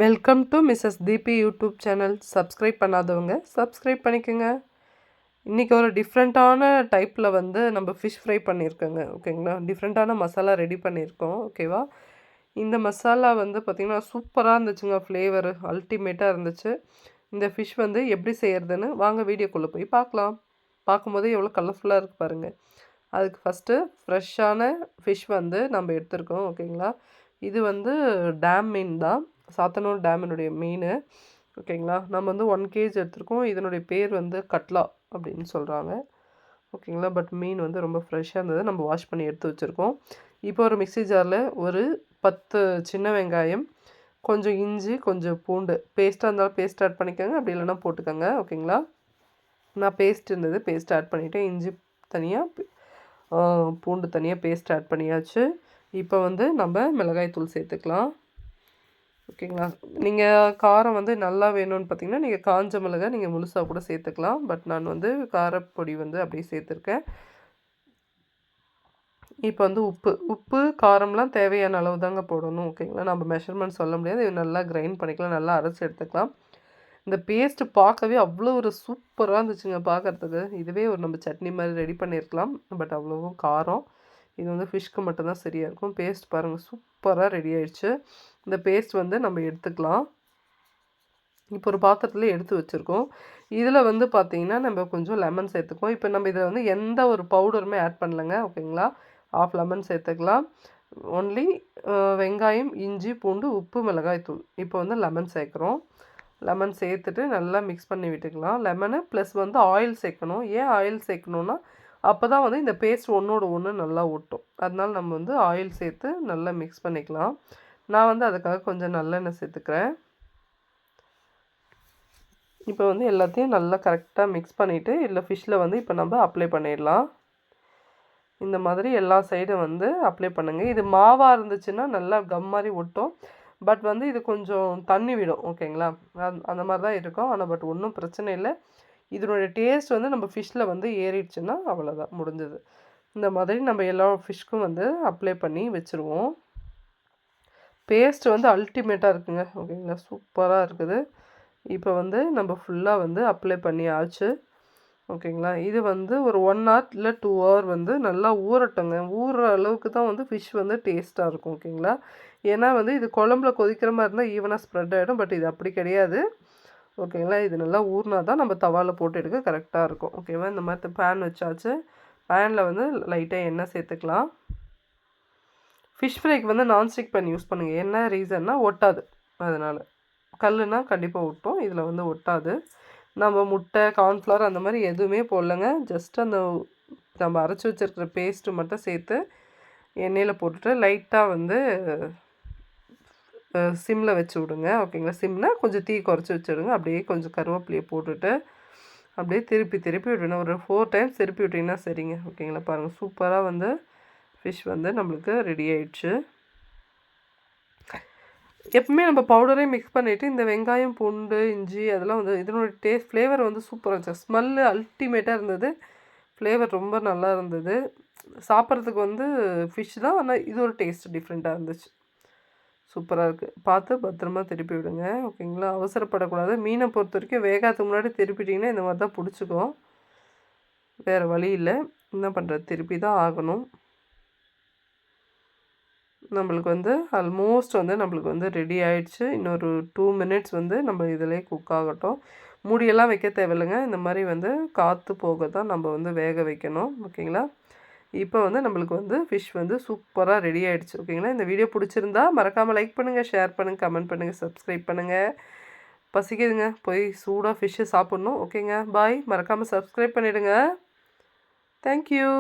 Welcome to Mrs Deepi YouTube channel. Subscribe பண்ணாதவங்க subscribe பண்ணிக்கோங்க. இன்றைக்கி ஒரு டிஃப்ரெண்ட்டான டைப்பில் வந்து நம்ம ஃபிஷ் ஃப்ரை பண்ணியிருக்கோங்க. ஓகேங்களா, டிஃப்ரெண்ட்டான மசாலா ரெடி பண்ணியிருக்கோம். ஓகேவா, இந்த மசாலா வந்து பார்த்திங்கன்னா சூப்பராக இருந்துச்சுங்க. ஃப்ளேவரு அல்டிமேட்டாக இருந்துச்சு. இந்த ஃபிஷ் வந்து எப்படி செய்கிறதுன்னு வாங்க வீடியோக்குள்ளே போய் பார்க்கலாம். பார்க்கும்போது எவ்வளோ கலர்ஃபுல்லாக இருக்குது பாருங்கள். அதுக்கு ஃபஸ்ட்டு ஃப்ரெஷ்ஷான ஃபிஷ் வந்து நம்ம எடுத்துருக்கோம். ஓகேங்களா, இது வந்து டேம் மீன் தான், சாத்தனூர் டேமினுடைய மீன். ஓகேங்களா, நம்ம வந்து 1 kg எடுத்துருக்கோம். இதனுடைய பேர் வந்து கட்லா அப்படின்னு சொல்கிறாங்க. ஓகேங்களா, பட் மீன் வந்து ரொம்ப ஃப்ரெஷ்ஷாக இருந்தது. நம்ம வாஷ் பண்ணி எடுத்து வச்சுருக்கோம். இப்போ ஒரு மிக்ஸி ஜாரில் ஒரு 10 சின்ன வெங்காயம், கொஞ்சம் இஞ்சி, கொஞ்சம் பூண்டு பேஸ்ட்டாக இருந்தாலும் பேஸ்ட் ஆட் பண்ணிக்கோங்க, அப்படி இல்லைன்னா போட்டுக்கோங்க. ஓகேங்களா, நான் பேஸ்ட் இருந்தது பேஸ்ட் ஆட் பண்ணிவிட்டேன். இஞ்சி தனியாக, பூண்டு தனியாக பேஸ்ட் ஆட் பண்ணியாச்சு. இப்போ வந்து நம்ம மிளகாய் தூள் சேர்த்துக்கலாம். ஓகேங்களா, நீங்கள் காரம் வந்து நல்லா வேணும்னு பார்த்தீங்கன்னா நீங்கள் காஞ்ச மிளகாய் நீங்கள் முழுசாக கூட சேர்த்துக்கலாம். பட் நான் வந்து காரப்பொடி வந்து அப்படியே சேர்த்துருக்கேன். இப்போ வந்து உப்பு காரம்லாம் தேவையான அளவு தாங்க போடணும். ஓகேங்களா, நம்ம மெஷர்மெண்ட் சொல்ல முடியாது. இது நல்லா கிரைண்ட் பண்ணிக்கலாம், நல்லா அரைச்சி எடுத்துக்கலாம். இந்த பேஸ்ட்டு பார்க்கவே அவ்வளோ ஒரு சூப்பராக இருந்துச்சுங்க பார்க்குறதுக்கு. இதுவே ஒரு நம்ம சட்னி மாதிரி ரெடி பண்ணியிருக்கலாம். பட் அவ்வளோவும் காரம். இது வந்து ஃபிஷ்க்கு மட்டும்தான் சரியாக இருக்கும். பேஸ்ட் பாருங்கள் சூப்பராக ரெடி ஆயிடுச்சு. இந்த பேஸ்ட் வந்து நம்ம எடுத்துக்கலாம். இப்போ ஒரு பாத்திரத்தில் எடுத்து வச்சுருக்கோம். இதில் வந்து பார்த்திங்கன்னா நம்ம கொஞ்சம் லெமன் சேர்த்துக்குவோம். இப்போ நம்ம இதில் வந்து எந்த ஒரு பவுடருமே ஆட் பண்ணலைங்க. ஓகேங்களா, ஆஃப் லெமன் சேர்த்துக்கலாம். ஒன்லி வெங்காயம், இஞ்சி, பூண்டு, உப்பு, மிளகாய் தூள். இப்போ வந்து லெமன் சேர்க்குறோம். லெமன் சேர்த்துட்டு நல்லா மிக்ஸ் பண்ணி விட்டுக்கலாம். லெமனு ப்ளஸ் வந்து ஆயில் சேர்க்கணும். ஏன் ஆயில் சேர்க்கணுன்னா அப்போ தான் வந்து இந்த பேஸ்ட் ஒன்றோட ஒன்று நல்லா ஒட்டும். அதனால நம்ம வந்து ஆயில் சேர்த்து நல்லா மிக்ஸ் பண்ணிக்கலாம். நான் வந்து அதுக்காக கொஞ்சம் நல்லெண்ணெய் சேர்த்துக்கிறேன். இப்போ வந்து எல்லாத்தையும் நல்லா கரெக்டாக மிக்ஸ் பண்ணிவிட்டு இதில் ஃபிஷ்ஷில் வந்து இப்போ நம்ம அப்ளை பண்ணிடலாம். இந்த மாதிரி எல்லா சைடும் வந்து அப்ளை பண்ணுங்கள். இது மாவாக இருந்துச்சுன்னா நல்லா கம் மாதிரி ஒட்டும். பட் வந்து இது கொஞ்சம் தண்ணி விடும். ஓகேங்களா, அந்த மாதிரி தான் இருக்கும். ஆனால் பட் ஒன்றும் பிரச்சனை இல்லை. இதனுடைய டேஸ்ட் வந்து நம்ம ஃபிஷ்ஷில் வந்து ஏறிடுச்சுன்னா அவ்வளோதான், முடிஞ்சது. இந்த மாதிரி நம்ம எல்லா ஃபிஷ்க்கும் வந்து அப்ளை பண்ணி வச்சுருவோம். பேஸ்ட் வந்து அல்டிமேட்டாக இருக்குங்க. ஓகேங்களா, சூப்பராக இருக்குது. இப்போ வந்து நம்ம ஃபுல்லாக வந்து அப்ளை பண்ணியாச்சு. ஓகேங்களா, இது வந்து ஒரு 1 hour இல்லை 2 hour வந்து நல்லா ஊறட்டுங்க. ஊறுற அளவுக்கு தான் வந்து ஃபிஷ் வந்து டேஸ்ட்டாக இருக்கும். ஓகேங்களா, ஏன்னா வந்து இது குழம்புல கொதிக்கிற மாதிரி இருந்தால் ஈவனாக ஸ்ப்ரெட் ஆகிடும். பட் இது அப்படி கிடையாது. ஓகேங்களா, இது நல்லா ஊறினா தான் நம்ம தவாவில் போட்டு எடுக்க கரெக்டாக இருக்கும். ஓகேவா, இந்த மாதிரி பேன் வச்சாச்சு. பேனில் வந்து லைட்டாக எண்ணெய் சேர்த்துக்கலாம். ஃபிஷ் ஃப்ரைக்கு வந்து நான்ஸ்டிக் பேன் யூஸ் பண்ணுங்கள். என்ன ரீசன்னா ஒட்டாது. அதனால் கல்லுனா கண்டிப்பாக ஒட்டும், இதில் வந்து ஒட்டாது. நம்ம முட்டை, கார்ன்ஃப்ளவர் அந்த மாதிரி எதுவுமே போடலைங்க. ஜஸ்ட் அந்த நம்ம அரைச்சி வச்சுருக்கிற பேஸ்ட்டு மட்டும் சேர்த்து எண்ணெயில் போட்டுட்டு லைட்டாக வந்து சிம்மில் வச்சு விடுங்க. ஓகேங்களா, சிம்னா கொஞ்சம் தீ குறைச்சி வச்சுடுங்க. அப்படியே கொஞ்சம் கருவேப்பிலையை போட்டுட்டு அப்படியே திருப்பி விடணும். ஒரு 4 times திருப்பி விட்டிங்கன்னா சரிங்க. ஓகேங்களா, பாருங்கள் சூப்பராக வந்து ஃபிஷ் வந்து நம்மளுக்கு ரெடி ஆயிடுச்சு. எப்பவுமே நம்ம பவுடரே மிக்ஸ் பண்ணிவிட்டு இந்த வெங்காயம், பூண்டு, இஞ்சி அதெல்லாம் வந்து இதனுடைய டேஸ்ட் ஃப்ளேவர் வந்து சூப்பராக இருந்துச்சு. ஸ்மெல்லு அல்டிமேட்டாக இருந்தது. ஃப்ளேவர் ரொம்ப நல்லா இருந்தது. சாப்பிட்றதுக்கு வந்து ஃபிஷ் தான், ஆனால் இது ஒரு டேஸ்ட் டிஃப்ரெண்ட்டாக இருந்துச்சு. சூப்பராக இருக்குது. பார்த்து பத்திரமா திருப்பி விடுங்க. ஓகேங்களா, அவசரப்படக்கூடாது. மீனை பொறுத்த வரைக்கும் வேகாதுக்கு முன்னாடி திருப்பிட்டிங்கன்னா இந்த மாதிரி தான் பிடிச்சிக்கும். வேறு வழி இல்லை, என்ன பண்ணுறது, திருப்பி தான் ஆகணும். நம்மளுக்கு வந்து ஆல்மோஸ்ட் வந்து நம்மளுக்கு வந்து ரெடி ஆகிடுச்சு. இன்னொரு 2 minutes வந்து நம்ம இதிலே குக் ஆகட்டும். மூடியெல்லாம் வைக்க தேவையில்லைங்க. இந்த மாதிரி வந்து காற்று போக தான் நம்ம வந்து வேக வைக்கணும். ஓகேங்களா, இப்போ வந்து நம்மளுக்கு வந்து ஃபிஷ் வந்து சூப்பராக ரெடி ஆகிடுச்சு. ஓகேங்களா, இந்த வீடியோ பிடிச்சிருந்தா மறக்காமல் லைக் பண்ணுங்கள், ஷேர் பண்ணுங்கள், கமெண்ட் பண்ணுங்கள், சப்ஸ்கிரைப் பண்ணுங்கள். பசிக்குதுங்க, போய் சூடாக ஃபிஷ்ஷு சாப்பிட்ணும். ஓகேங்க, பாய். மறக்காமல் சப்ஸ்கிரைப் பண்ணிவிடுங்க. தேங்க்யூ.